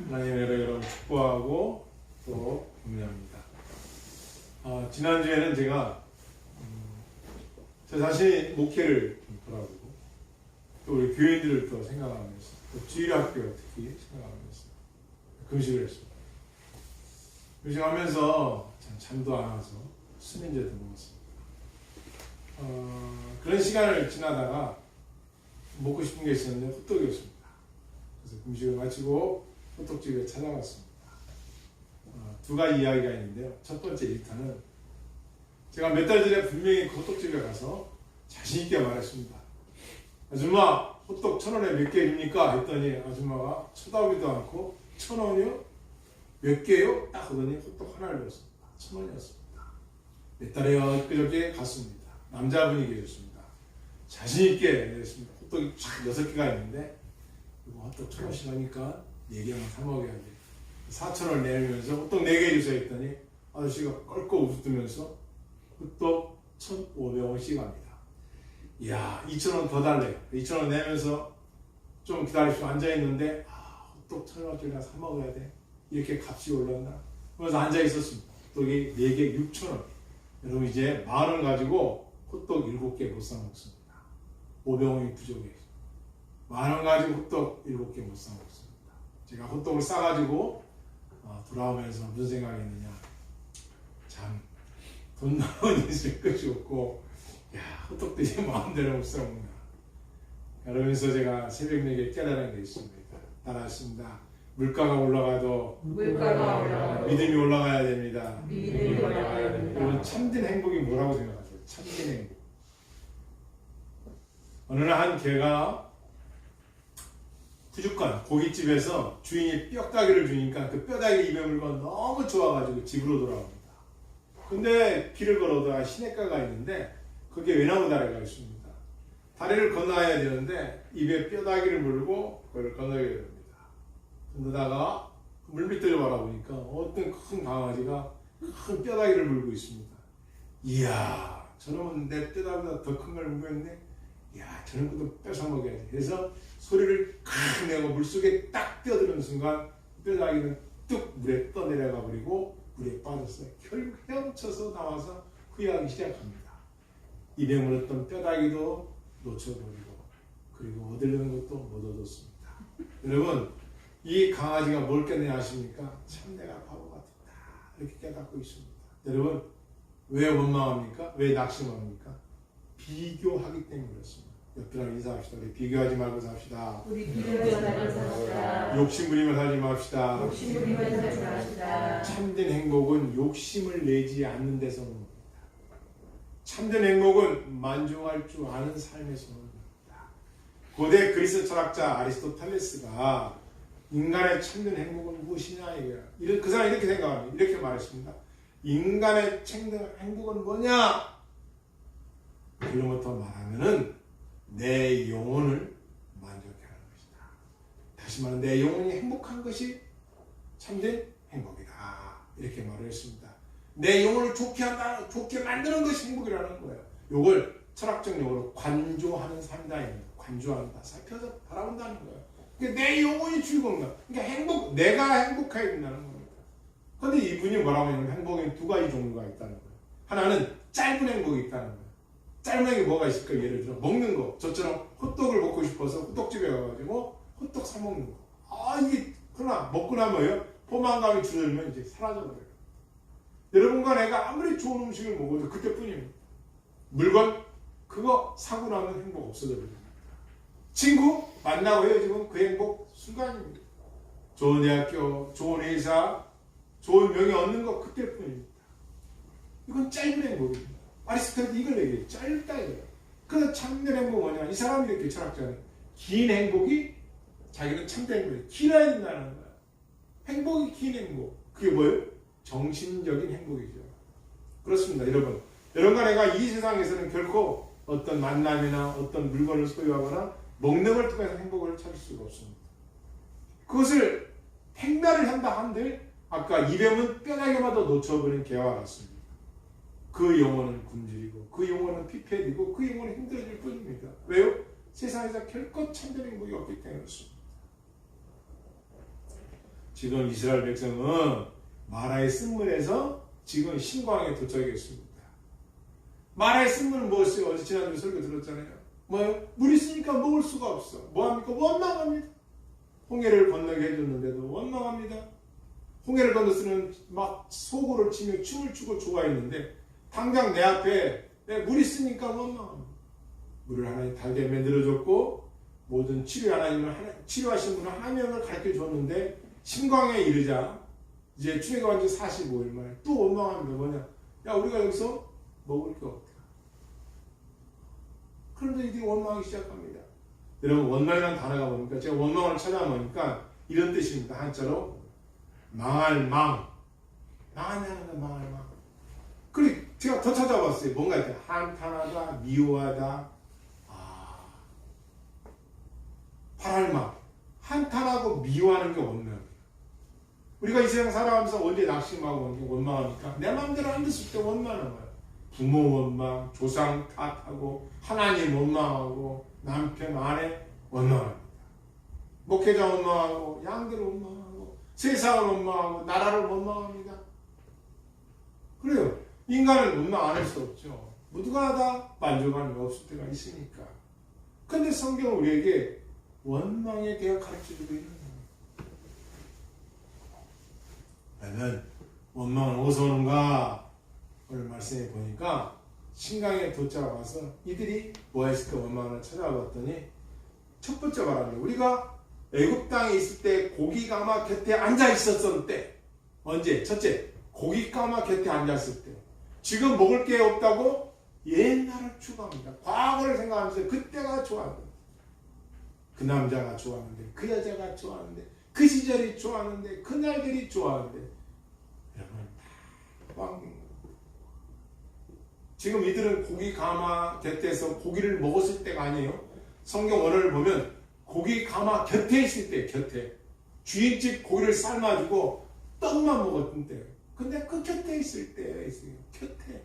하나님의 여러분 축복하고 또 격려합니다. 지난주에는 제가 저 자신이 목회를 돌아보고 또 우리 교인들을 또 생각하면서 또 주일학교 특히 생각하면서 금식을 했습니다. 금식하면서 잠도 안 와서 수면제도 먹었습니다. 그런 시간을 지나다가 먹고 싶은 게 있었는데 호떡이었습니다. 그래서 금식을 마치고 호떡집에 찾아갔습니다. 두 가지 이야기가 있는데요. 첫 번째 일단은 제가 몇 달 전에 분명히 그 호떡집에 가서 자신있게 말했습니다. 아줌마 호떡 1,000원에 몇 개 줍니까? 했더니 아줌마가 쳐다보지도 않고 1,000원이요? 몇 개요? 딱 하더니 호떡 하나를 줬습니다. 1,000원이었습니다. 몇 달에요? 그저께 갔습니다. 남자분이 계셨습니다. 자신있게 내렸습니다. 호떡이 6개가 있는데 이거 호떡 1,000원씩 하니까 4개만 사 먹어야 돼. 4,000원 내면서 호떡 4개 주세요 했더니 아저씨가 껄껄 웃으면서 호떡 1,500원씩 합니다. 이야, 2,000원 더 달래요. 2,000원 내면서 좀 기다리시고 앉아있는데 호떡 1,000원짜리 사 먹어야 돼. 이렇게 값이 올랐나? 그래서 앉아있었습니다. 호떡이 4개 6,000원. 여러분 이제 10,000원 가지고 호떡 7개 못 사 먹습니다. 500원이 부족해요. 10,000원 가지고 호떡 7개 못 사 먹습니다. 제가 호떡을 싸가지고 돌아오면서 무슨 생각이 있느냐. 참 돈 나오니 있을 것이 없고 호떡도 이제 마음대로 못 사 먹나. 그러면서 제가 새벽 4개에 깨달은 게 있습니다. 따라했습니다. 물가가 올라가도 믿음이 올라가야 됩니다. 여러분 참된 행복이 뭐라고 생각하세요? 참된 행복. 어느 날 한 개가 부족한 고깃집에서 주인이 뼈다귀를 주니까 그 뼈다귀 입에 물고 너무 좋아가지고 집으로 돌아옵니다. 근데 길을 걸어다가 시냇가가 있는데 거기에 외나무 다리가 있습니다. 다리를 건너야 되는데 입에 뼈다귀를 물고 그걸 건너야 됩니다. 건너다가 물밑을 바라보니까 어떤 큰 강아지가 큰 뼈다귀를 물고 있습니다. 이야, 저놈은 내 뼈다귀보다 더 큰 걸 물고 있네. 이야, 저런 것도 뺏어 먹여야지. 그래서 소리를 칵 내고 물속에 딱 뛰어드는 순간 뼈다귀는 뚝 물에 떠내려가 버리고 물에 빠졌어요. 결국 헤엄쳐서 나와서 후회하기 시작합니다. 입에 물었던 뼈다귀도 놓쳐버리고 그리고 얻으려는 것도 못 얻었습니다. 여러분, 이 강아지가 뭘 깨달냐 아십니까? 참 내가 바보 같다 이렇게 깨닫고 있습니다. 여러분, 왜 원망합니까? 왜 낙심합니까? 비교하기 때문에 그렇습니다. 옆이랑 인사합시다. 우리 비교하지 말고 삽시다. 욕심 부리며 살지 맙시다. 참된 행복은 욕심을 내지 않는 데서 오는 겁니다. 참된 행복은 만족할 줄 아는 삶에서 오는 겁니다. 고대 그리스 철학자 아리스토텔레스가 인간의 참된 행복은 무엇이냐 이거야. 그 사람이 이렇게 생각합니다. 이렇게 말했습니다. 인간의 참된 행복은 뭐냐? 그로부터 말하면은 내 영혼을 만족해 하는 것이다. 다시 말하면 내 영혼이 행복한 것이 참된 행복이다. 이렇게 말을 했습니다. 내 영혼을 좋게 한다, 좋게 만드는 것이 행복이라는 거예요. 이걸 철학적 용어로 관조하는 삶이다. 관조한다. 살펴서 바라본다는 거예요. 그러니까 내 영혼이 즐거운 거야. 그러니까 내가 행복해야 된다는 겁니다. 그런데 이분이 뭐라고 하냐면 행복에는 2가지 종류가 있다는 거예요. 하나는 짧은 행복이 있다는 거예요. 짧은 행복이 뭐가 있을까? 예를 들어 먹는 거. 저처럼 호떡을 먹고 싶어서 호떡집에 가가지고 호떡 사 먹는 거. 이게 그러나 먹고 나면요 포만감이 줄어들면 이제 사라져버려요. 여러분과 내가 아무리 좋은 음식을 먹어도 그때뿐입니다. 물건 그거 사고 나면 행복 없어져버립니다. 친구 만나고 헤어지면 그 행복 순간입니다. 좋은 대학교, 좋은 회사, 좋은 명예 얻는 거 그때뿐입니다. 이건 짧은 행복입니다. 아리스토텔도 이걸 얘기해요. 짧다 이거예요. 그래서 참된 행복은 뭐냐? 이 사람이 이렇게 철학자는 긴 행복이 자기는 참된 행복이 길어야 된다는 거야. 행복이 긴 행복. 그게 뭐예요? 정신적인 행복이죠. 그렇습니다. 여러분. 여러분과 내가 이 세상에서는 결코 어떤 만남이나 어떤 물건을 소유하거나 먹는 걸 통해서 행복을 찾을 수가 없습니다. 그것을 행달을 한다 한들 아까 입에 문 뼈다귀마다 놓쳐버린 개와 같습니다. 그 영혼은 굶주리고 그 영혼은 피폐해지고 그 영혼은 힘들어질 뿐입니다. 왜요? 세상에서 결코 참된 행복이 없기 때문에 그렇습니다. 지금 이스라엘 백성은 마라의 쓴물에서 지금 신광에 도착했습니다. 마라의 쓴물은 무엇이에요? 어제 지난주에 설교 들었잖아요. 뭐요? 물 있으니까 먹을 수가 없어. 뭐합니까? 원망합니다. 홍해를 건너게 해줬는데도 원망합니다. 홍해를 건너서는 막 소고를 치며 춤을 추고 좋아했는데 당장 내 앞에 물 있으니까 원망합니다. 물을 하나님 달게 만들어줬고 모든 치료하신 분은 하나님을 가르쳐 줬는데 신광에 이르자 이제 출애굽한 지 45일 만에 또 원망합니다. 뭐냐? 야, 우리가 여기서 먹을 게 없다. 그런데 이들이 원망하기 시작합니다. 여러분, 원망이라는 단어가 뭡니까? 제가 원망을 찾아보니까 이런 뜻입니다. 한자로 망할 망. 망하냐는 망할 망. 그리고 제가 더 찾아봤어요. 뭔가 이렇게 한탄하다, 미워하다, 발할망. 한탄하고 미워하는 게 원망. 우리가 이 세상 살아가면서 언제 낙심하고 원망합니까? 내 마음대로 안 됐을 때 원망하는 거예요. 부모 원망, 조상 탓하고, 하나님 원망하고, 남편, 아내 원망합니다. 목회자 원망하고, 양들 원망하고, 세상을 원망하고, 나라를 원망합니다. 그래요. 인간은 원망 안 할 수 없죠. 모두가 다 만족함이 없을 때가 있으니까. 근데 성경은 우리에게 원망에 대해 가르쳐주고 있는 거예요. 그러면 원망은 어디서 오는가? 오늘 말씀해 보니까 신강에 도착와서 이들이 뭐 했을까 원망을 찾아봤더니 첫 번째 말합니다. 우리가 애굽 땅에 있을 때 고기가마 곁에 앉아 있었을 때 언제? 첫째, 고기가마 곁에 앉았을 때 지금 먹을 게 없다고 옛날을 추구합니다. 과거를 생각하면서 그때가 좋았는데 그 남자가 좋았는데 그 여자가 좋았는데 그 시절이 좋았는데 그 날들이 좋았는데 여러분 지금 이들은 고기 가마 곁에서 고기를 먹었을 때가 아니에요. 성경 원어를 보면 고기 가마 곁에 있을 때 곁에 주인집 고기를 삶아주고 떡만 먹었던 때예요. 근데 그 곁에 있을 때 있어요. 곁에.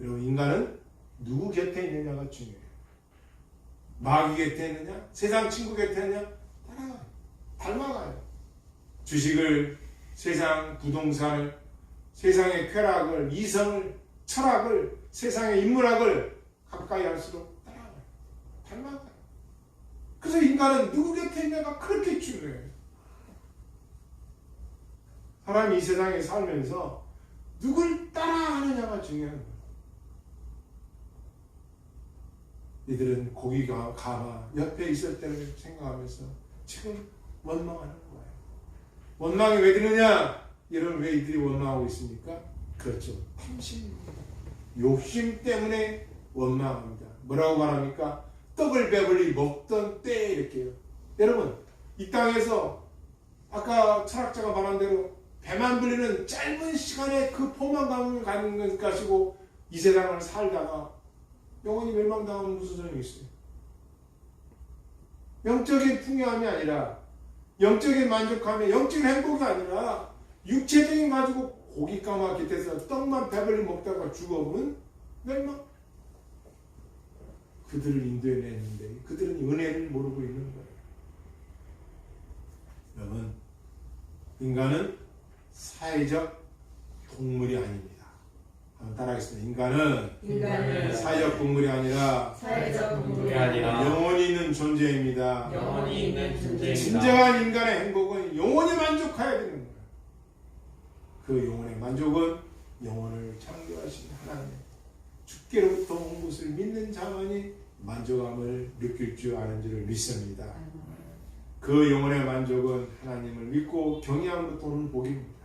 여러분 인간은 누구 곁에 있느냐가 중요해요. 마귀 곁에 있느냐? 세상 친구 곁에 있느냐? 따라가요. 닮아가요. 주식을, 세상, 부동산을, 세상의 쾌락을, 이성을, 철학을, 세상의 인문학을 가까이 할수록 따라가요. 닮아가요. 그래서 인간은 누구 곁에 있냐가 그렇게 중요해요. 사람이 이 세상에 살면서 누굴 따라하느냐가 중요한 거예요. 이들은 고기가 가마 옆에 있을 때를 생각하면서 지금 원망하는 거예요. 원망이 왜 드느냐? 여러분 왜 이들이 원망하고 있습니까? 그렇죠. 탐심입니다. 욕심 때문에 원망합니다. 뭐라고 말합니까? 떡을 배불리 먹던 때 이렇게요. 여러분 이 땅에서 아까 철학자가 말한 대로 배만 불리는 짧은 시간에 그 포만감을 가지고 이 세상을 살다가 영원히 멸망당하면 무슨 소용이 있어요? 영적인 풍요함이 아니라 영적인 만족함이 영적인 행복이 아니라 육체적인 가지고 고기 까마 곁에서 떡만 배불리 먹다가 죽어보면 멸망. 그들을 인도해냈는데 그들은 은혜를 모르고 있는 거예요. 여러분 인간은 사회적 동물이 아닙니다. 한번 따라하겠습니다. 인간은 사회적 동물이 아니라 영원히 있는 존재입니다. 진정한 인간의 행복은 영원히 만족해야 되는 거예요. 그 영혼의 만족은 영혼을 창조하신 하나님 주께로부터 온 것을 믿는 자만이 만족함을 느낄 줄 아는 줄을 믿습니다. 그 영혼의 만족은 하나님을 믿고 경외함으로부터 오는 복입니다.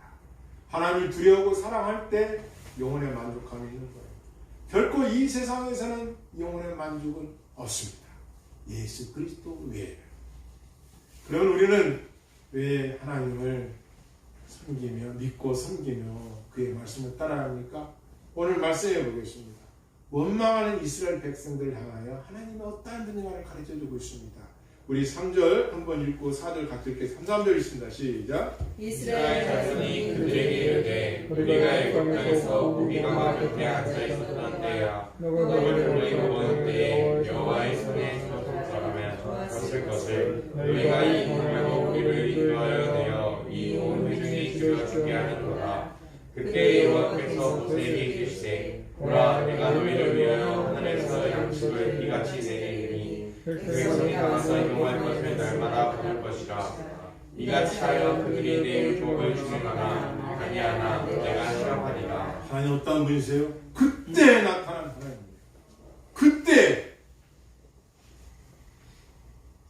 하나님을 두려워하고 사랑할 때 영혼의 만족함이 있는 거예요. 결코 이 세상에서는 영혼의 만족은 없습니다. 예수 그리스도 외에. 그러면 우리는 왜 하나님을 섬기며 믿고 섬기며 그의 말씀을 따라합니까? 오늘 말씀해 보겠습니다. 원망하는 이스라엘 백성들을 향하여 하나님은 어떠한 분인가를 가르쳐주고 있습니다. 우리 3절 한번 읽고 4절 같이 읽게 3, 3절 있습니다. 시작. 이스라엘 자손이 그들에게 이르되 우리가 애굽 땅에서 고기가마 곁에 앉아 있었던 때야 너를 보는 때에 여호와의 손에 좋았다면 좋았을 것을 너희가 이 공명으로 우리를 인도하여 내어 이 온 그때 여호와께서 모세에게 이르시되 보라 내가 너희를 위하여 하늘에서 양식을 비같이 내리니 그에서 네가 가서 이용할 것을 날마다 받을 것이라. 이같이 하여 그들이 내 율법을 준행하나 아니하나 내가 시험하리라. 하나님 어떤 분이세요? 그때 나타난 하나님이에요. 그때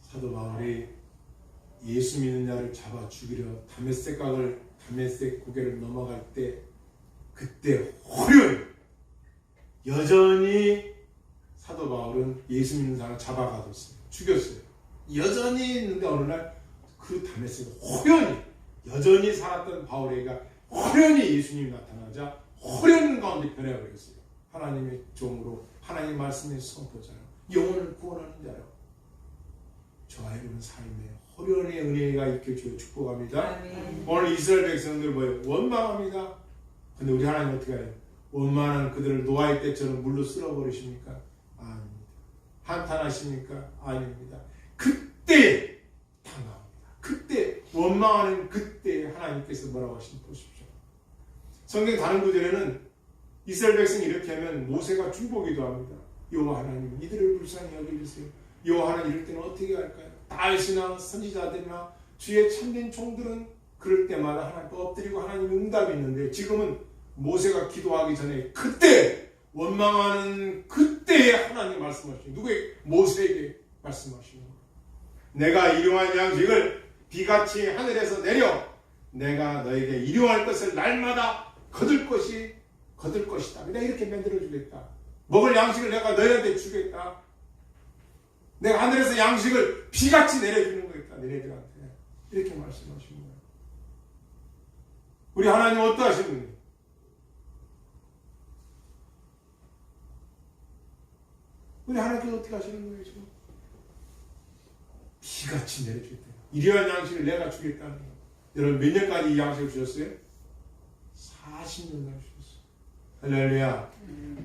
사도 바울이 예수 믿는 자를 잡아 죽이려 다메섹 고개를 넘어갈 때 그때 화려히 여전히 사도 바울은 예수 믿는 사람을 잡아가뒀어요. 죽였어요. 여전히 있는데 어느 날 그 다메섹에 호련히 여전히 살았던 바울에게 호련히 예수님이 나타나자 호련 가운데 변해버렸어요. 하나님의 종으로 하나님의 말씀의 선포자로 영혼을 구원하는 자로 저와 여러분 삶에 호련의 은혜가 있게 주어 축복합니다. 아멘. 오늘 이스라엘 백성들 뭐예요? 원망합니다. 근데 우리 하나님 어떻게 해요? 원망하는 그들을 노아의 때처럼 물로 쓸어버리십니까? 아닙니다. 한탄하십니까? 아닙니다. 그때 당합니다. 그때 원망하는 그때 하나님께서 뭐라고 하시는지 보십시오. 성경 다른 구절에는 이스라엘 백성이 이렇게 하면 모세가 중보기도 합니다. 여호와 하나님 이들을 불쌍히 여겨주세요. 여호와 하나님 이럴 때는 어떻게 할까요? 다윗이나 선지자들이나 주의 참된 종들은 그럴 때마다 하나님께 엎드리고 하나님 응답이 있는데 지금은 모세가 기도하기 전에 그때 원망하는 그때에 하나님 말씀하시는 누구에게? 모세에게 말씀하시는 거예요. 내가 일용할 양식을 비같이 하늘에서 내려 내가 너에게 일용할 것을 날마다 거둘 것이다. 내가 이렇게 만들어 주겠다. 먹을 양식을 내가 너희한테 주겠다. 내가 하늘에서 양식을 비같이 내려주는 거겠다. 너희들한테 이렇게 말씀하시는 거예요. 우리 하나님 어떠하신 분이에요? 우리 하나님께서 어떻게 하시는 거예요 지금? 비같이 내려주겠다. 일용할 양식을 내가 주겠다는 거예요. 여러분 몇 년까지 이 양식을 주셨어요? 40년간 주셨어요. 할렐루야.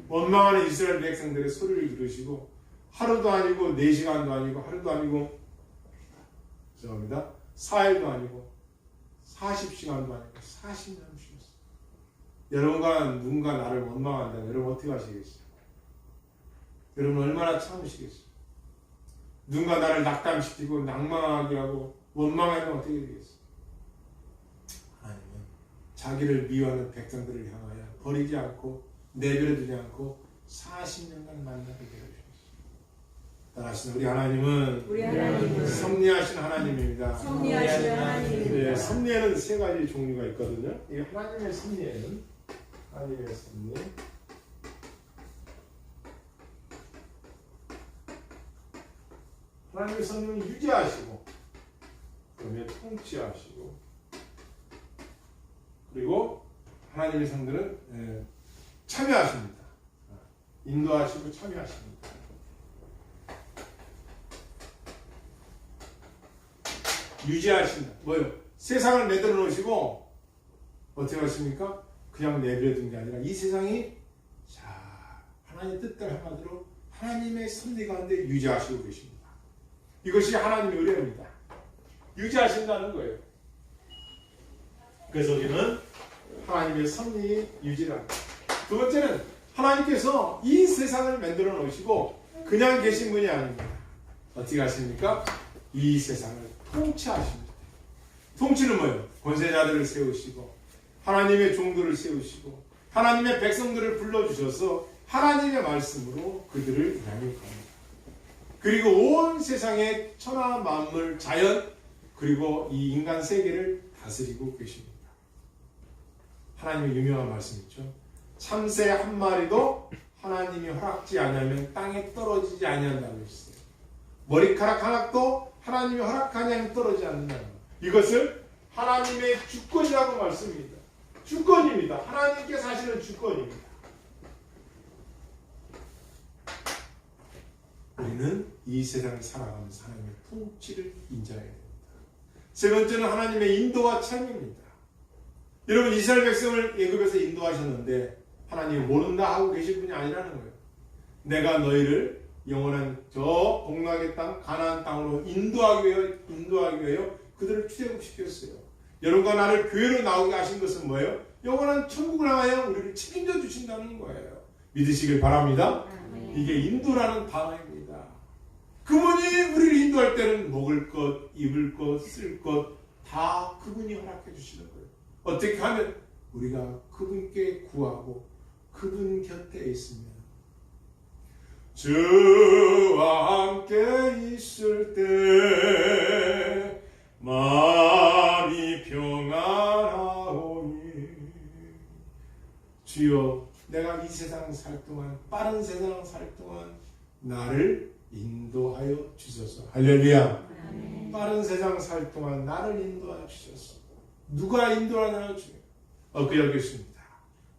원망하는 이스라엘 백성들의 소리를 들으시고 하루도 아니고 4시간도 아니고 하루도 아니고 죄송합니다. 4일도 아니고 40시간도 아니고 40년 주셨어요. 여러분과 누군가 나를 원망한다면 여러분 어떻게 하시겠어요? 여러분 얼마나 참으시겠어요? 누군가 나를 낙담시키고 낭망하게 하고 원망하면 어떻게 되겠어요? 하나님은 자기를 미워하는 백성들을 향하여 버리지 않고 내버려두지 않고 40년간 만나게 되어주셨어요. 따라하시는 우리 하나님은 섭리하신 하나님입니다. 섭리하신 하나님입니다. 네, 섭리에는 3가지 종류가 있거든요. 이 하나님의 섭리에는 하나님의 섭리 하나님의 섭리는 유지하시고 그다음에 통치하시고 그리고 하나님의 성들은 참여하십니다. 인도하시고 참여하십니다. 유지하신다. 뭐요? 세상을 내들어 놓으시고 어떻게 하십니까? 그냥 내버려 둔 게 아니라 이 세상이 자 하나님의 뜻대로 한마디로 하나님의 섭리 가운데 유지하시고 계십니다. 이것이 하나님의 의뢰입니다. 유지하신다는 거예요. 그래서 우리는 하나님의 섭리 유지를 합니다. 두 번째는 하나님께서 이 세상을 만들어 놓으시고 그냥 계신 분이 아닙니다. 어떻게 하십니까? 이 세상을 통치하십니다. 통치는 뭐예요? 권세자들을 세우시고 하나님의 종들을 세우시고 하나님의 백성들을 불러주셔서 하나님의 말씀으로 그들을 양육합니다. 그리고 온 세상의 천하 만물, 자연 그리고 이 인간 세계를 다스리고 계십니다. 하나님의 유명한 말씀 있죠. 참새 한 마리도 하나님이 허락지 않으면 땅에 떨어지지 아니한다고 했어요. 머리카락 하나도 하나님이 허락하지 않으면 떨어지지 않는다는 거예요. 이것을 하나님의 주권이라고 말씀입니다. 주권입니다. 하나님께서 하시는 주권입니다. 우리는 이 세상을 살아가면서 하나님의 통치를 인정해야 됩니다. 세 번째는 하나님의 인도와 참입니다. 여러분 이스라엘 백성을 애굽에서 인도하셨는데 하나님이 모른다 하고 계신 분이 아니라는 거예요. 내가 너희를 영원한 저 복락의 땅 가나안 땅으로 인도하기 위하여 그들을 출애굽시켰어요. 여러분과 나를 교회로 나오게 하신 것은 뭐예요? 영원한 천국을 향하여 우리를 책임져 주신다는 거예요. 믿으시길 바랍니다. 이게 인도라는 단어입니다. 그분이 우리를 인도할 때는 먹을 것, 입을 것, 쓸 것 다 그분이 허락해 주시는 거예요. 어떻게 하면 우리가 그분께 구하고 그분 곁에 있으면 주와 함께 있을 때 마음이 평안하오니 주여 내가 이 세상 살 동안 빠른 세상 살 동안 나를 인도하여 주소서. 할렐루야. 빠른 세상 살 동안 나를 인도하여 주소서. 누가 인도하냐 주요. 엊그저께였습니다.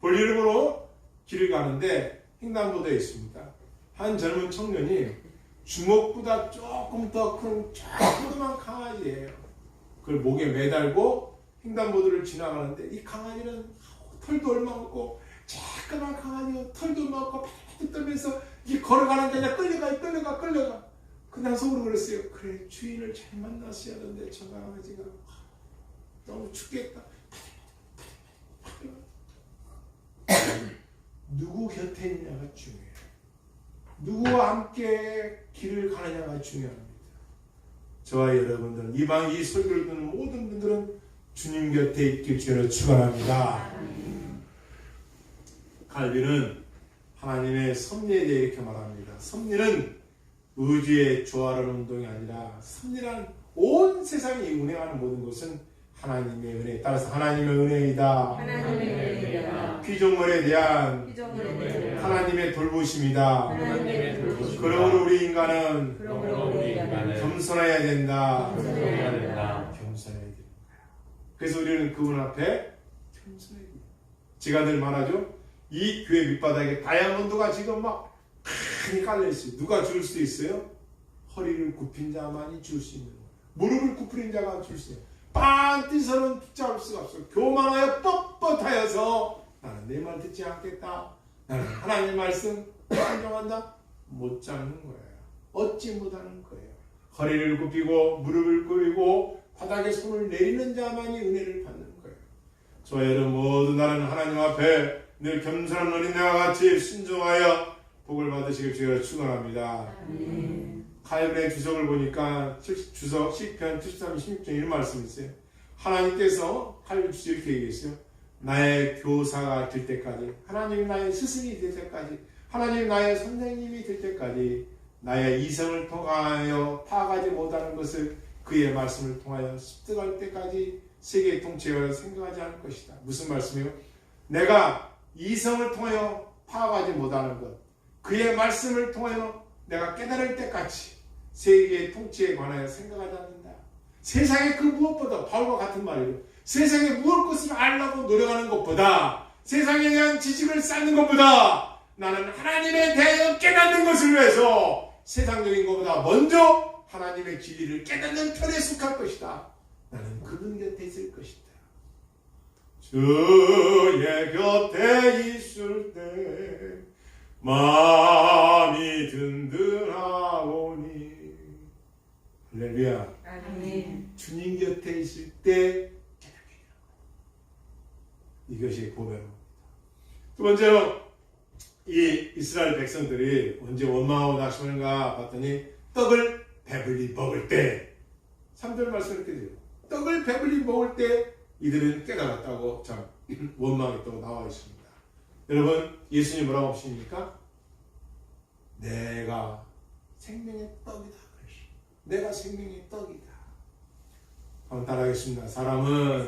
볼일음으로 길을 가는데 횡단보도에 있습니다. 한 젊은 청년이 주먹보다 조금 더 큰 조그만 강아지예요. 그걸 목에 매달고 횡단보도를 지나가는데 이 강아지는 털도 얼마 없고 조그만 강아지가 털도 얼마 없고 파닥 떨면서 이 걸어가는 게 아니라 끌려가. 그냥 속으로 그랬어요. 그래 주인을 잘 만났어야 하는데 저 강아지가 너무 춥겠다. 누구 곁에 있냐가 중요해요. 누구와 함께 길을 가느냐가 중요합니다. 저와 여러분들 이 설교를 듣는 모든 분들은 주님 곁에 있길 주로 축원합니다. 칼빈은 하나님의 섭리에 대해 이렇게 말합니다. 섭리는 의지의 조화로운 운동이 아니라 섭리란 온 세상이 운행하는 모든 것은 하나님의 은혜, 따라서 하나님의 은혜이다. 피조물에 대한 하나님의 돌보심이다. 그러므로 우리 인간은 겸손해야 된다. 겸손해야 된다. 그래서 우리는 그분 앞에 겸손해야 된다. 제가 늘 말하죠. 이 교회 밑바닥에 다이아몬드가 지금 막 많이 깔려있어요. 누가 줄 수 있어요? 허리를 굽힌 자만이 줄 수 있는 거예요. 무릎을 굽힌 자가 줄 수 있어요. 빤띠서는 붙잡을 수가 없어요. 교만하여 뻣뻣하여서 나는 내 말 듣지 않겠다. 나는 하나님의 말씀 순종한다. 못 잡는 거예요. 얻지 못하는 거예요. 허리를 굽히고 무릎을 굽히고 바닥에 손을 내리는 자만이 은혜를 받는 거예요. 저와 여러분 모두 나는 하나님 앞에 늘 겸손한 어린애와 같이 순종하여 복을 받으시길 주여 축원합니다. 칼빈의 주석을 보니까 주석 10편 73, 16편 이런 말씀이 있어요. 하나님께서 칼빈 주석 이렇게 얘기했어요. 나의 교사가 될 때까지, 하나님이 나의 스승이 될 때까지, 하나님이 나의 선생님이 될 때까지 나의 이성을 통하여 파악하지 못하는 것을 그의 말씀을 통하여 습득할 때까지 세계의 통치를 생각하지 않을 것이다. 무슨 말씀이요? 내가 이성을 통하여 파악하지 못하는 것, 그의 말씀을 통하여 내가 깨달을 때까지 세계의 통치에 관하여 생각하지 않는다. 세상의 그 무엇보다 바울과 같은 말이에요. 세상에 무엇 것을 알려고 노력하는 것보다, 세상에 대한 지식을 쌓는 것보다 나는 하나님에 대하여 깨닫는 것을 위해서 세상적인 것보다 먼저 하나님의 진리를 깨닫는 편에 속할 것이다. 나는 그분 곁에 있을 것이다. 주의 곁에 있을 때 마음이 든든하오니. 할렐루야. 아멘. 주님 곁에 있을 때 깨닫게 되는 거예요. 이것이 보배로입니다. 두 번째로 이 이스라엘 백성들이 언제 원망하고 낙심하는가 봤더니 떡을 배불리 먹을 때, 3절 말씀 이렇게 돼요. 떡을 배불리 먹을 때 이들은 깨달았다고 참 원망했다고 나와 있습니다. 여러분 예수님 뭐라고 하십니까? 내가 생명의 떡이다. 내가 생명의 떡이다. 한번 따라하겠습니다. 사람은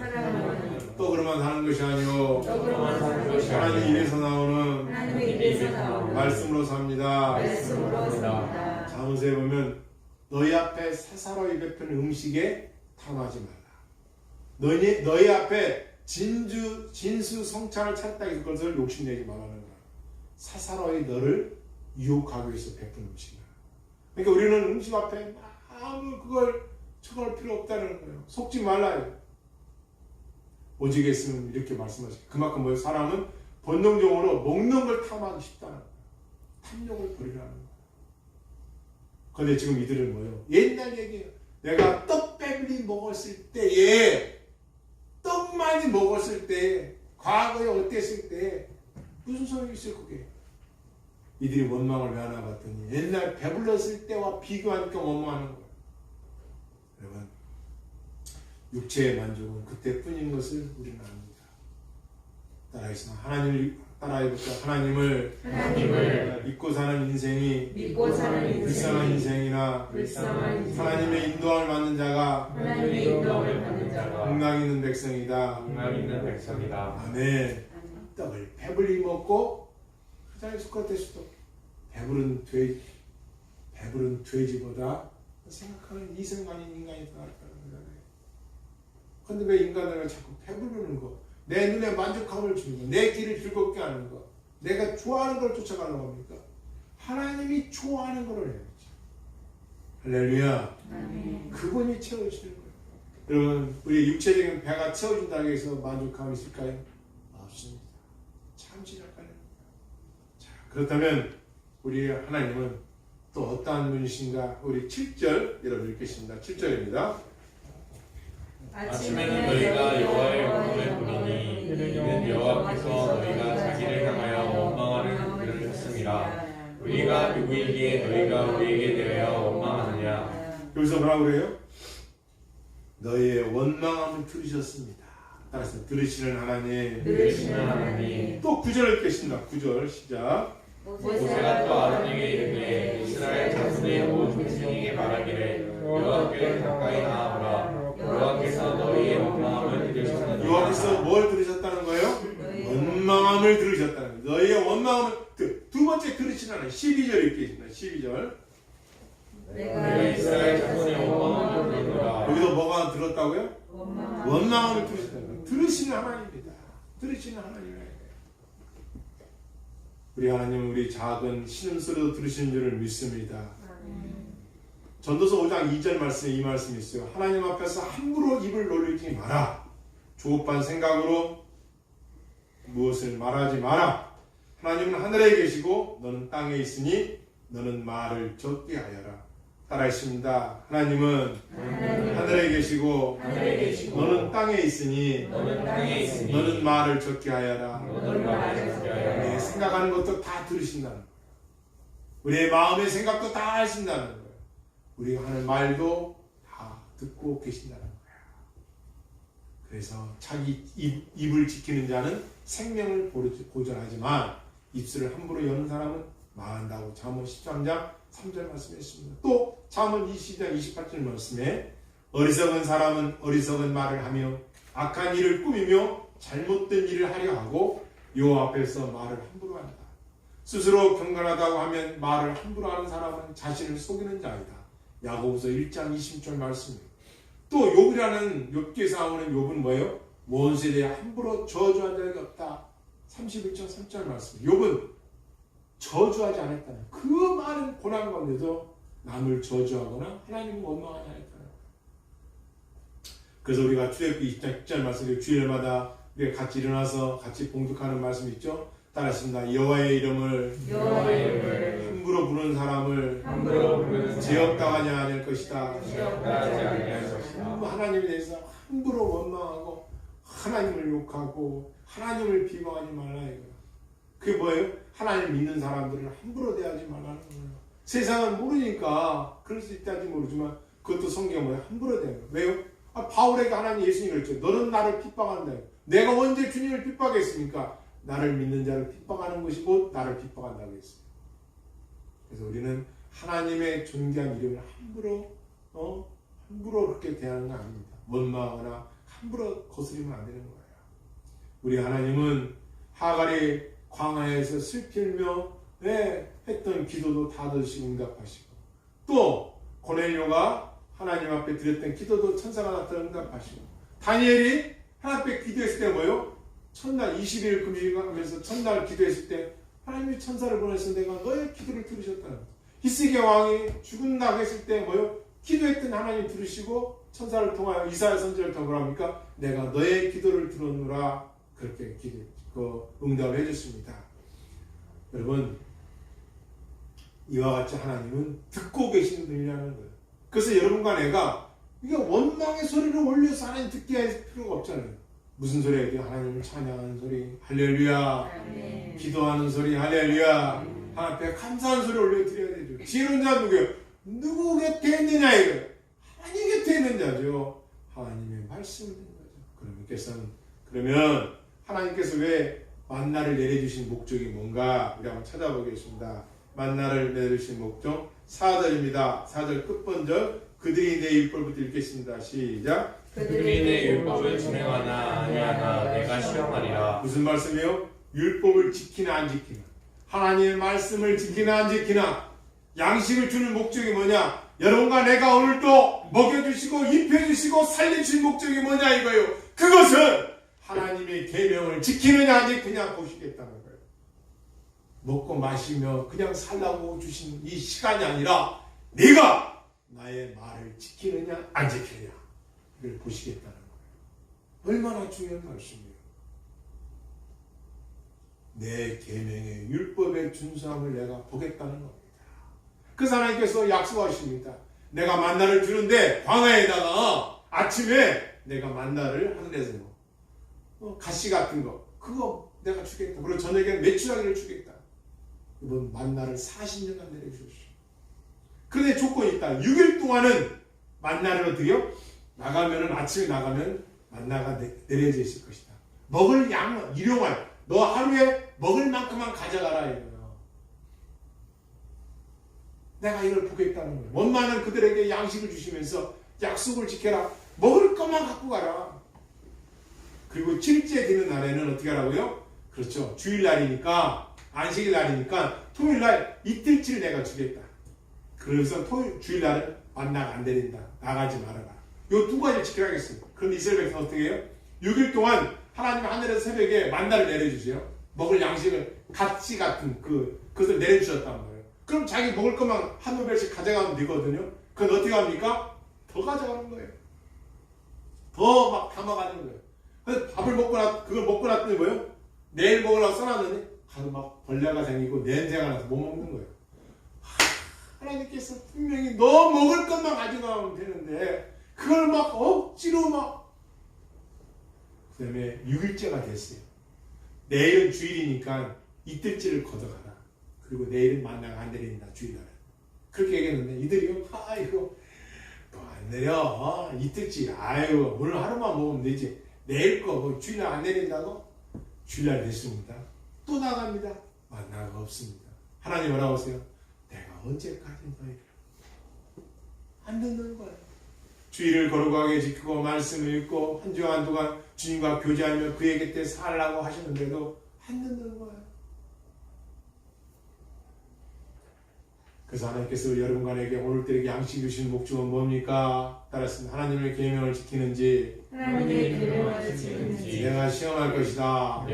떡으로만 사는 것이 아니요 하나님 입에서 나오는 말씀으로 삽니다. 잠언서에 보면 너희 앞에 사사로이 베푼 음식에 탐하지 말라. 너희 앞에 진수 성찬을 찾다 이것을 욕심내지 말라는 거야. 사사로이 너를 유혹하기 위해서 베푼 음식이야. 그러니까 우리는 음식 앞에 아무 그걸 쳐갈 필요 없다는 거예요. 속지 말라요. 오직에 있으면 이렇게 말씀하시죠. 그만큼 뭐예요? 사람은 본능적으로 먹는 걸 탐하기 쉽다는 거예요. 탐욕을 버리라는 거예요. 그런데 지금 이들은 뭐예요? 옛날 얘기예요. 내가 떡 배불리 먹었을 때에 과거에 어땠을 때 무슨 소용이 있을 그게. 이들이 원망을 왜 하나 봤더니 옛날 배불렀을 때와 비교하니까 원망하는 거예요. 여러분, 육체의 만족은 그때뿐인 것을 우리는 압니다. 따라해서 하나님을 따라해보자. 하나님을 믿고 사는 인생이 불쌍한 인생이나 하나님의 인도함을 받는 자가 공강 있는 백성이다. 아멘. 떡을 배불리 먹고 사장님 속같을 수도 배부른 돼지보다 생각하는 이성간인 인간이 더 낫다는 거잖아요. 그런데 왜 인간을 자꾸 배부르는 거, 내 눈에 만족함을 주는 거, 내 길을 즐겁게 하는 거, 내가 좋아하는 걸 쫓아가려고 합니까? 하나님이 좋아하는 걸 해야지. 할렐루야. 그분이 채워주시는 거예요. 여러분, 우리 육체적인 배가 채워준다고 해서 만족감이 있을까요? 없습니다. 참 지략하는 거예요. 자, 그렇다면 우리 하나님은 또 어떠한 분이신가? 우리 7절 여러분 읽겠습니다. 7절입니다. 아침에는 너희가 여호와의 복음을 보리니 이는 여호와께서 너희가 자기를 향하여 원망하는 일을 했습니다. 우리가 누구이기에 너희가 우리에게 대하여 원망하느냐. 여기서 뭐라고 그래요? 너희의 원망함을 들으셨습니다. 따라서 들으시는 하나님. 또 9절 읽겠습니다. 9절 시작. 모세가 또 아론에게 이르되 이스라엘 자손의 온 종생에게 말하기를 여호와께 가까이 나아오라. 여호와께서 너희의 원망함을 들으셨느니라. 여호와께서 뭘 들으셨다는 거예요? 원망함을 들으셨다는 거예요. 너희의 원망함을 두 번째 들으시는 하나님. 12절 읽겠습니다. 12절. 내가 이스라엘 자손의 원망함을 들으노라. 여기서 뭐가 들었다고요? 원망함을 들으셨다는 거예요. 들으시는 하나님입니다. 들으시는 하나님이에요. 우리 하나님은 우리 작은 신음소리도 들으시는 줄을 믿습니다. 전도서 5장 2절 말씀에 이 말씀이 있어요. 하나님 앞에서 함부로 입을 놀리지 마라. 조급한 생각으로 무엇을 말하지 마라. 하나님은 하늘에 계시고 너는 땅에 있으니 너는 말을 적게 하여라. 따라했습니다. 하나님은 하늘에 계시고 너는 땅에 있으니 너는 말을 적게 하여라. 네, 생각하는 것도 다 들으신다는 거예요. 우리의 마음의 생각도 다 하신다는 거예요. 우리가 하는 말도 다 듣고 계신다는 거예요. 그래서 자기 입을 지키는 자는 생명을 보존하지만 입술을 함부로 여는 사람은 망한다고 잠언 13장 3절 말씀했습니다. 또 잠언 20장 28절 말씀에 어리석은 사람은 어리석은 말을 하며 악한 일을 꾸미며 잘못된 일을 하려 하고 여호와 앞에서 말을 함부로 한다. 스스로 경건하다고 하면 말을 함부로 하는 사람은 자신을 속이는 자이다. 야고보서 1장 20절 말씀입니다. 또 욥이라는 욥기에서 나오는 욥은 뭐예요? 원수에 대해 함부로 저주한 적이 없다. 31장 3절 말씀. 욥은 저주하지 않았다는 그 많은 고난 가운데도 남을 저주하거나 하나님을 원망하지 않았다는 거예요. 그래서 우리가 출애굽기 20장 말씀에 주일마다 우리가 같이 일어나서 같이 봉독하는 말씀 있죠? 따라했습니다. 여호와의 이름을 함부로 부르는 사람을 제업당하지 않을 것이다. 하나님에 대해서 함부로 원망하고 하나님을 욕하고 하나님을 비방하지 말라 이거야. 그게 뭐예요? 하나님 믿는 사람들을 함부로 대하지 말라는 거예요. 세상은 모르니까 그럴 수 있다지 모르지만 그것도 성경은 뭐예요? 함부로 대하는 거예요. 왜요? 바울에게 하나님 예수님이 그랬죠. 너는 나를 핍박한다. 내가 언제 주님을 핍박했습니까? 나를 믿는 자를 핍박하는 것이 곧 나를 핍박한다고 했어요. 그래서 우리는 하나님의 존귀한 이름을 함부로 그렇게 대하는 거 아닙니다. 원망하거나 함부로 거스리면 안 되는 거예요. 우리 하나님은 하갈이 광야에서 슬피며 했던 기도도 다 들으시고 응답하시고 또 고넬료가 하나님 앞에 드렸던 기도도 천사가 나타나 응답하시고 다니엘이 하나님 앞에 기도했을 때 뭐예요? 첫날 20일 금식하면서 첫날 기도했을 때 하나님이 천사를 보내서 내가 너의 기도를 들으셨다는 거예요. 히스기야 왕이 죽은다고 했을 때 뭐예요? 기도했던 하나님 들으시고 천사를 통하여 이사야 선지자를 통하여 뭐랍니까? 내가 너의 기도를 들었노라 그렇게 응답을 해줬습니다. 여러분 이와 같이 하나님은 듣고 계시는 분이라는 거예요. 그래서 여러분과 내가 이게 원망의 소리를 올려서 하나님 듣게 할 필요가 없잖아요. 무슨 소리 해야 돼요? 하나님을 찬양하는 소리, 할렐루야. 기도하는 소리, 할렐루야. 하나님 앞에 감사한 소리 올려드려야 되죠. 지혜로운 자 누구예요? 누구 곁에 있느냐 이거예요. 하나님 곁에 있는 자죠. 하나님의 말씀을 듣는 거죠. 그러면 하나님께서 왜 만나를 내려주신 목적이 뭔가 우리 한번 찾아보겠습니다. 만나를 내려주신 목적 4절입니다. 4절 끝번절 그들이 내 율법부터 읽겠습니다. 시작. 그들이 내 율법을 진행하나 아니하나 내가 시험하리라. 무슨 말씀이요? 율법을 지키나 안 지키나, 하나님의 말씀을 지키나 안 지키나. 양식을 주는 목적이 뭐냐? 여러분과 내가 오늘 또 먹여주시고 입혀주시고 살려주신 목적이 뭐냐 이거예요. 그것은 하나님의 계명을 지키느냐 안 지키느냐 보시겠다는 거예요. 먹고 마시며 그냥 살라고 주신 이 시간이 아니라 네가 나의 말을 지키느냐 안 지키느냐 이걸 보시겠다는 거예요. 얼마나 중요한 말씀이에요. 내 계명의 율법의 준수함을 내가 보겠다는 겁니다. 그 하나님께서 약속하십니다. 내가 만나를 주는데 광야에다가 아침에 내가 만나를 하늘에서 가시 같은 거 그거 내가 주겠다. 그리고 저녁에는 메추라기를 주겠다. 이번 만나를 40년간 내려주십시오. 그런데 조건이 있다. 6일 동안은 만나를 어떻게요? 나가면은 아침에 나가면 만나가 내려져 있을 것이다. 먹을 양 일용할 너 하루에 먹을 만큼만 가져가라 이거예요. 내가 이걸 보겠다는 거예요. 원만한 그들에게 양식을 주시면서 약속을 지켜라. 먹을 것만 갖고 가라. 그리고 7째 되는 날에는 어떻게 하라고요? 그렇죠. 주일날이니까 안식일 날이니까 토요일날 이틀치를 내가 주겠다. 그래서 주일날은 만나가 안 내린다. 나가지 말아라. 요 두 가지를 지키라겠습니다. 그런데 이스라엘 백성은 어떻게 해요? 6일 동안 하나님 하늘에서 새벽에 만나를 내려주세요. 먹을 양식을 가치 같은 그것을 내려주셨단 말이에요. 그럼 자기 먹을 것만 한두 배씩 가져가면 되거든요. 그건 어떻게 합니까? 더 가져가는 거예요. 더 막 담아가는 거예요. 그래서 밥을 그걸 먹고 났더니 뭐예요? 내일 먹으려고 써놨더니 가서 막 벌레가 생기고 냄새가 나서 못 먹는 거예요. 하나님께서 분명히 너 먹을 것만 가져가면 되는데 그걸 막 억지로 그 다음에 6일째가 됐어요. 내일은 주일이니까 이틀째를 걷어가라. 그리고 내일은 만나가 안 내린다. 주일날은. 그렇게 얘기했는데 이들이요. 이거 또 안 내려. 이틀째. 아유 오늘 하루만 먹으면 되지. 내일 거 주일날 안 내린다고? 주일날 됐습니다. 또 나갑니다. 만나가 없습니다. 하나님 뭐라고 하세요? 내가 언제까지 너희를 안 듣는 거예요. 주일을 거룩하게 지키고 말씀을 읽고 한 주간 동안 주님과 교제하며 그의 곁에 살라고 하시는데도 안 듣는 거예요. 그래서 하나님께서 여러분간에게 오늘들에게 양식 주시는 목적은 뭡니까? 따랐습니다. 하나님의 계명을 지키는지 내가 시험할 것이다.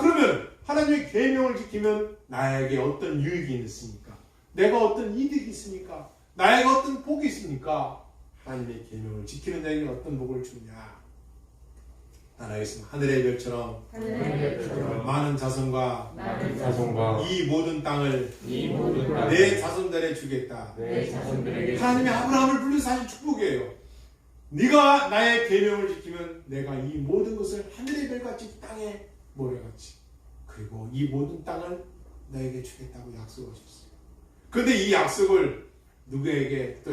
그러면 하나님의 계명을 지키면 나에게 어떤 유익이 있습니까? 내가 어떤 이득이 있습니까? 나에게 어떤 복이 있습니까? 하나님의 계명을 지키는 자에게 어떤 복을 주느냐? 따라하겠습니다. 하늘의 별처럼 많은 자손과 이 모든 땅을 내 자손들에 주겠다. 하나님이 아브라함을 불러서 하신 축복이에요. 네가 나의 계명을 지키면 내가 이 모든 것을 하늘의 별같이 땅에 모래같이 그리고 이 모든 땅을 너에게 주겠다고 약속하셨어요. 그런데 이 약속을 누구에게? 또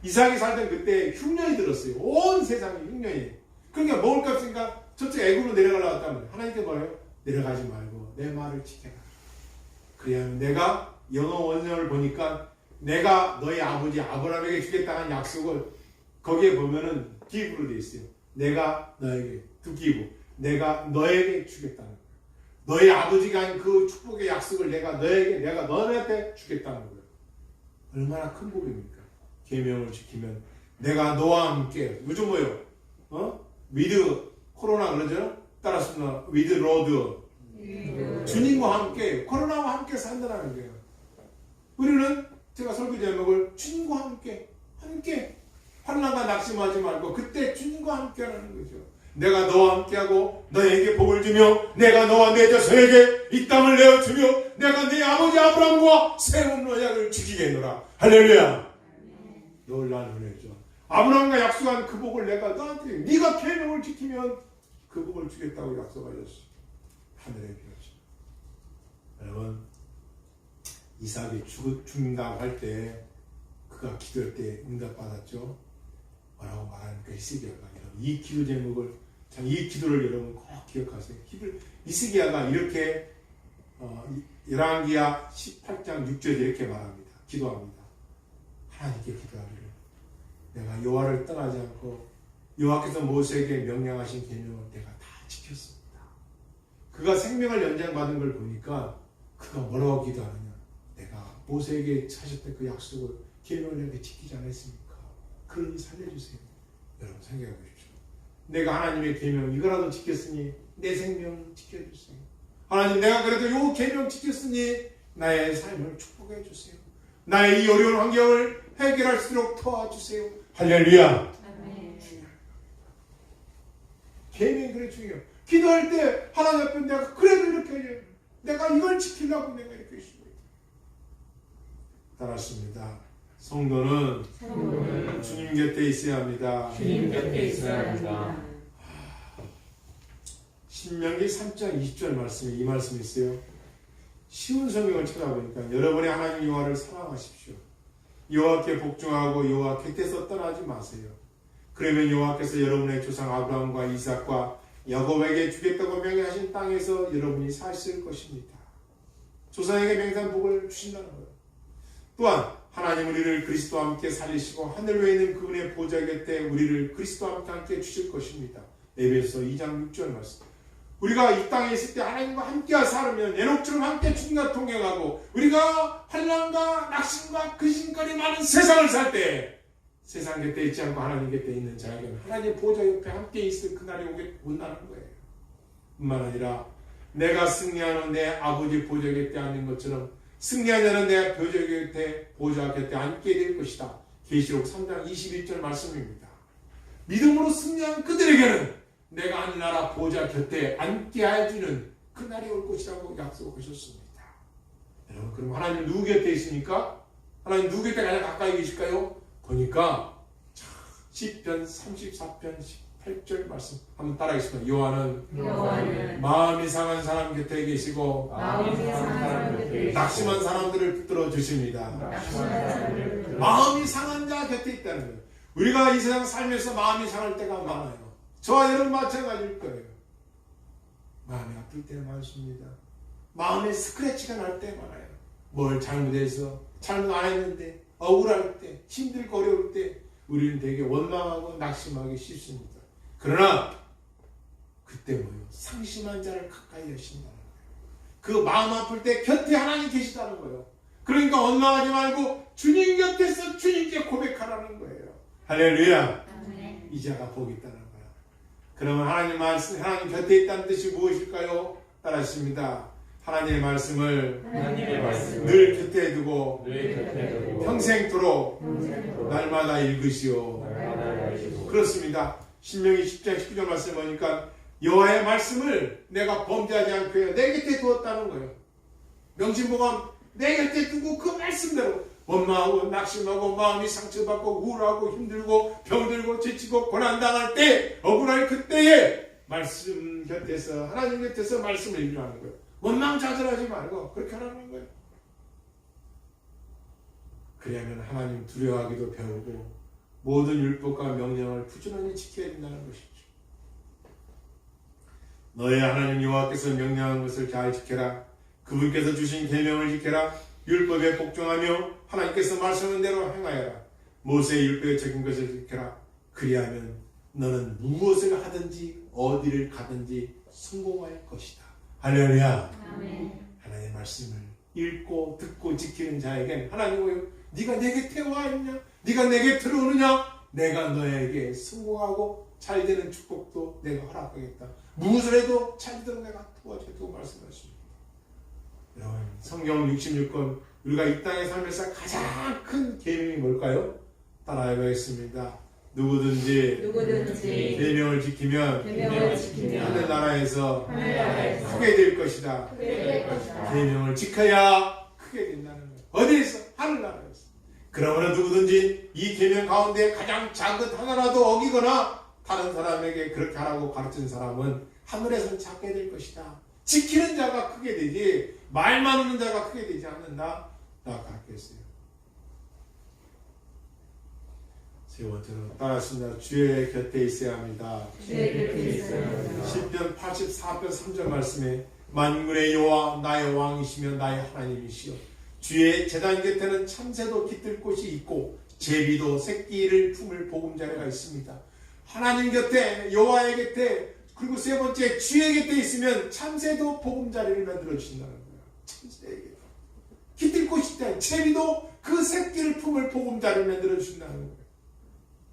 이삭이 살던 그때 흉년이 들었어요. 온 세상에 흉년이. 그러니까 먹을 게 없으니까 저쪽 애굽으로 내려가려고 했다면 하나님께 뭐예요? 내려가지 말고 내 말을 지켜라. 그래야 내가 영어 원문을 보니까 내가 너희 아버지 아브라함에게 주겠다는 약속을 거기에 보면은 기브로 되어 있어요. 내가 너에게 기브. 내가 너에게 주겠다는 거예요. 너희 아버지가 아닌 그 축복의 약속을 내가 너한테 주겠다는 거예요. 얼마나 큰 복입니까? 계명을 지키면 내가 너와 함께 요즘 뭐요? 위드 코로나 그러죠? 따라서 위드 로드 주님과 함께 코로나와 함께 산다는 거예요. 우리는 제가 설교 제목을 주님과 함께 환난과 낙심하지 말고 그때 주님과 함께 하는 거죠. 내가 너와 함께하고 너에게 복을 주며 내가 너와 내 자손에게 이 땅을 내어주며 내가 네 아버지 아브라함과 세운 언약을 지키겠노라. 할렐루야. 놀라운 은혜죠. 아브라함과 약속한 그 복을 내가 너한테 네가 계명을 지키면 그 복을 주겠다고 약속하셨어. 하늘의 별이죠. 여러분 이삭이 죽는다고 할 때 그가 기도할 때 응답받았죠. 뭐라고 말하니까 히스기야가 이 기도 제목을 참 이 기도를 여러분 꼭 기억하세요. 히스기야가 이렇게 열왕기하 18장 6절에 이렇게 말합니다. 기도합니다. 하나님께 기도하기를 내가 여호와를 떠나지 않고 여호와께서 모세에게 명령하신 계명을 내가 다 지켰습니다. 그가 생명을 연장받은 걸 보니까 그가 뭐라고 기도하느냐. 내가 모세에게 하셨던 그 약속을 계명을 내게 지키지 않았습니까? 그러니 살려주세요. 여러분 생각해 보십시오. 내가 하나님의 계명 이거라도 지켰으니 내 생명 지켜주세요. 하나님 내가 그래도 요 계명 지켰으니 나의 삶을 축복해 주세요. 나의 이 어려운 환경을 해결할 수 있도록 도와주세요. 할렐루야. 계명이 그래 중요해요. 기도할 때 하나님 앞에 내가 그래도 이렇게 해요. 내가 이걸 지키려고 내가 이렇게 했습니다. 따랐습니다. 성도는 주님 곁에 있어야 합니다. 주님 곁에 있어야 합니다. 신명기 3장 20절 말씀에 이 말씀이 있어요. 쉬운 성경을 찾아보니까 여러분의 하나님 여호와를 사랑하십시오. 여호와께 복종하고 여호와 곁에서 떠나지 마세요. 그러면 여호와께서 여러분의 조상 아브라함과 이삭과 야곱에게 주겠다고 명령하신 땅에서 여러분이 사실 것입니다. 조상에게 맹세한 복을 주신다는 거예요. 또한 하나님 우리를 그리스도와 함께 살리시고 하늘 위에 있는 그분의 보좌 곁에 우리를 그리스도와 함께 주실 것입니다. 에베소 2장 6절 말씀. 우리가 이 땅에 있을 때 하나님과 함께 살으면 예록처럼 함께 주님과 동행하고 우리가 환난과 낙심과 근심거리 많은 세상을 살 때 세상 곁에 있지 않고 하나님 곁에 있는 자에게는 하나님 보좌 옆에 함께 있을 그날이 온다는 거예요. 뿐만 아니라 내가 승리하는 내 아버지 보좌 곁에 앉는 것처럼 승리한 자는 내 보좌 곁에 앉게 될 것이다. 계시록 3장 21절 말씀입니다. 믿음으로 승리한 그들에게는 내가 하늘나라 보좌 곁에 앉게 해주는 그날이 올 것이라고 약속하셨습니다. 여러분 그럼 하나님 누구 곁에 있습니까? 하나님 누구 곁에 가장 가까이 계실까요? 보니까 시편 34편 18절 말씀 한번 따라하겠습니다. 여호와는 마음이 상한 사람 곁에 계시고 낙심한 사람들을 붙들어 주십니다. 마음이 상한 자 곁에 있다는 거예요. 우리가 이 세상 살면서 마음이 상할 때가 많아요. 저와 여러분 마찬가지일 거예요. 마음이 아플 때 많습니다. 마음에 스크래치가 날 때 많아요. 뭘 잘못해서 잘못 안 했는데 억울할 때 힘들고 어려울 때 우리는 되게 원망하고 낙심하기 쉽습니다. 그러나 그때 뭐예요? 상심한 자를 가까이 하신다는 거예요. 그 마음 아플 때 곁에 하나님 계시다는 거예요. 그러니까 원망하지 말고 주님 곁에서 주님께 고백하라는 거예요. 할렐루야. 이 자가 복이 있다는 거예요. 그러면 하나님 말씀, 하나님 곁에 있다는 뜻이 무엇일까요? 따라하십니다. 하나님의 말씀을 늘 곁에 두고 평생토록 날마다 읽으시오. 그렇습니다. 신명기 10장 19절 말씀 보니까 여호와의 말씀을 내가 범죄하지 않고 내 곁에 두었다는 거예요. 명심보감 내 곁에 두고 그 말씀대로 원망하고 낙심하고 마음이 상처받고 우울하고 힘들고 병들고 지치고 고난당할 때 억울할 그때에 말씀 곁에서 하나님 곁에서 말씀을 읽으라는 거예요. 원망자절하지 말고 그렇게 하라는 거예요. 그래야만 하나님 두려워하기도 배우고 모든 율법과 명령을 부지런히 지켜야 된다는 것이죠. 너의 하나님 여호와께서 명령한 것을 잘 지켜라. 그분께서 주신 계명을 지켜라. 율법에 복종하며 하나님께서 말씀하는 대로 행하여라. 모세의 율법에 적은 것을 지켜라. 그리하면 너는 무엇을 하든지 어디를 가든지 성공할 것이다. 할렐루야. 하나님의 말씀을 읽고 듣고 지키는 자에겐 하나님은 네가 내 곁에 와 있냐? 네가 내게 들어오느냐? 내가 너에게 성공하고 잘 되는 축복도 내가 허락하겠다. 무엇을 해도 잘 되도록 내가 도와주겠다고 말씀하십니다. 여러분, 성경 66권 우리가 이 땅에 살면서 가장 큰 계명이 뭘까요? 따라해보겠습니다. 누구든지 계명을 지키면 하늘나라에서 크게 될 것이다. 계명을 지켜야 크게 된다는 거예요. 어디에서? 하늘나라에서. 그러므로 누구든지 이 계명 가운데 가장 작은 하나라도 어기거나 다른 사람에게 그렇게 하라고 가르친 사람은 하늘에서 작게 될 것이다. 지키는 자가 크게 되지 말만 하는 자가 크게 되지 않는다. 나 가르쳤어요. 세 번째로 따라하십니다. 주의 곁에 있어야 합니다. 주의 곁에 있어야 합니다. 시편 84편 3절 말씀에 만군의 여호와 나의 왕이시며 나의 하나님이시여 주의 제단 곁에는 참새도 깃들 곳이 있고 제비도 새끼를 품을 보금자리가 있습니다. 하나님 곁에 여호와의 곁에 그리고 세 번째 주의 곁에 있으면 참새도 보금자리를 만들어 주신다는 거예요. 참새에게 깃들 곳이 있다. 제비도 그 새끼를 품을 보금자리를 만들어 주신다는 거예요.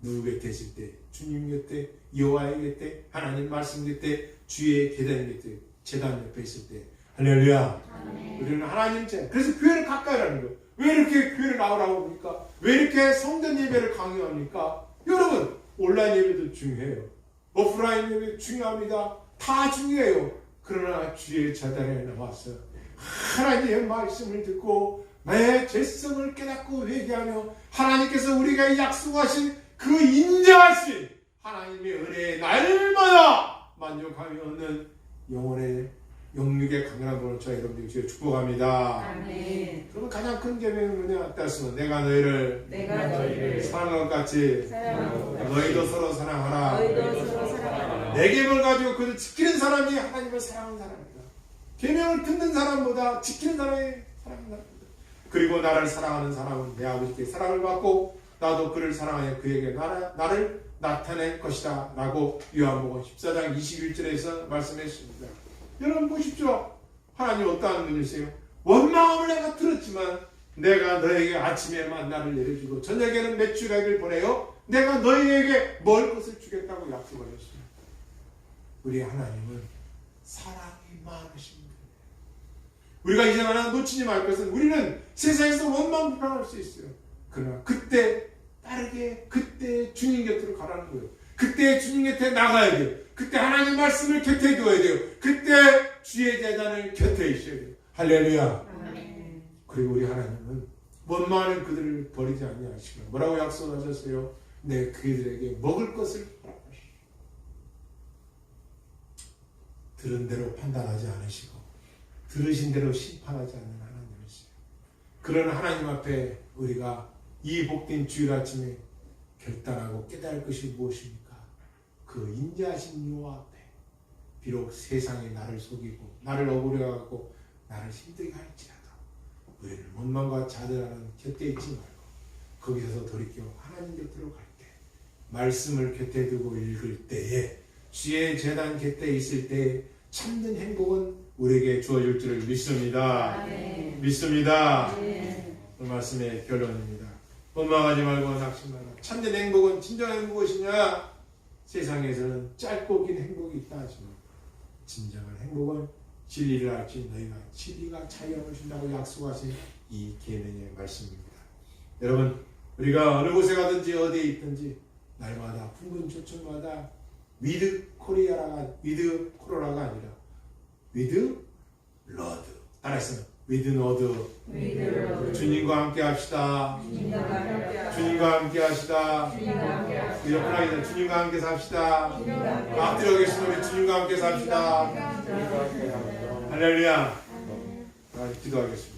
누구 곁에 있을 때? 주님 곁에, 여호와의 곁에, 하나님 말씀 곁에, 주의 계단 곁에, 제단 옆에 있을 때. 할렐루야. 아멘. 우리는 하나님 제. 그래서 교회를 가까이 가는 거예요. 왜 이렇게 교회를 나오라고 합니까? 왜 이렇게 성전 예배를 강요합니까? 여러분, 온라인 예배도 중요해요. 오프라인 예배 중요합니다. 다 중요해요. 그러나 주의 제단에 나와서 하나님의 말씀을 듣고 내 죄성을 깨닫고 회개하며 하나님께서 우리가 약속하신 그 인자하신 하나님의 은혜에 날마다 만족하며 얻는 영혼의 영육의 강렬한 분을 저희 여러분들이 주여 축복합니다. 아멘. 그러면 가장 큰 계명은 뭐냐? 따스면 내가 너희를 내가 너희를 사랑한 것 같이 사랑하고 너희도 서로 사랑하라. 너희도 서로 사랑하라. 내 계명을 가지고 그를 지키는 사람이 하나님을 사랑하는 사람이다. 계명을 듣는 사람보다 지키는 사람이 사랑하는 사람이다. 그리고 나를 사랑하는 사람은 내 아버지께 사랑을 받고 나도 그를 사랑하여 그에게 나를 나타낼 것이다 라고 요한복음 14장 21절에서 말씀했습니다. 여러분 보십시오. 하나님 어떠한 분이세요? 원망함을 내가 들었지만 내가 너에게 아침에 만나를 내려주고 저녁에는 메추라기를 보내요 내가 너희에게 먹을 것을 주겠다고 약속하셨습니다. 우리 하나님은 사랑이 많으신 분이에요. 우리가 이제 하나 놓치지 말 것은 우리는 세상에서 원망 비판할 수 있어요. 그러나 그때 빠르게 그때 주님 곁으로 가라는 거예요. 그때 주님 곁에 나가야 돼요. 그때 하나님 말씀을 곁에 두어야 돼요. 그때 주의 제단을 곁에 있어야 돼요. 할렐루야. 아멘. 그리고 우리 하나님은 원망하는 그들을 버리지 아니하시고 뭐라고 약속하셨어요? 내 그들에게 먹을 것을 허락하시오. 들은 대로 판단하지 않으시고 들으신 대로 심판하지 않는 하나님이시죠. 그런 하나님 앞에 우리가 이 복된 주일 아침에 결단하고 깨달을 것이 무엇입니까? 그 인자하신 여호와 앞에 비록 세상이 나를 속이고 나를 억울해 하고 나를 힘들게 할지라도 우리는 원망과 자들하는 곁에 있지 말고 거기서 돌이켜 하나님 곁으로 갈 때 말씀을 곁에 두고 읽을 때에 주의 제단 곁에 있을 때 참된 행복은 우리에게 주어질 줄을 믿습니다. 아멘. 믿습니다. 아멘. 그 말씀의 결론입니다. 원망하지 말고 낙심하라. 참된 행복은 진정한 무엇이냐? 세상에서는 짧고 긴 행복이 있다 하지만 진정한 행복은 진리를 알지 너희가 진리가 자유함을 준다고 약속하신 이 계명의 말씀입니다. 여러분 우리가 어느 곳에 가든지 어디에 있든지 날마다 풍분 조청마다 위드 코로나가 아니라 위드 러드 따라했어요. 위드 너드 주님과 함께 합시다. 주님과 함께 하시다. 주님과 함께 삽시다. 앞뒤로 계신 우리 주님과 함께 삽시다. 할렐루야. 기도하겠습니다.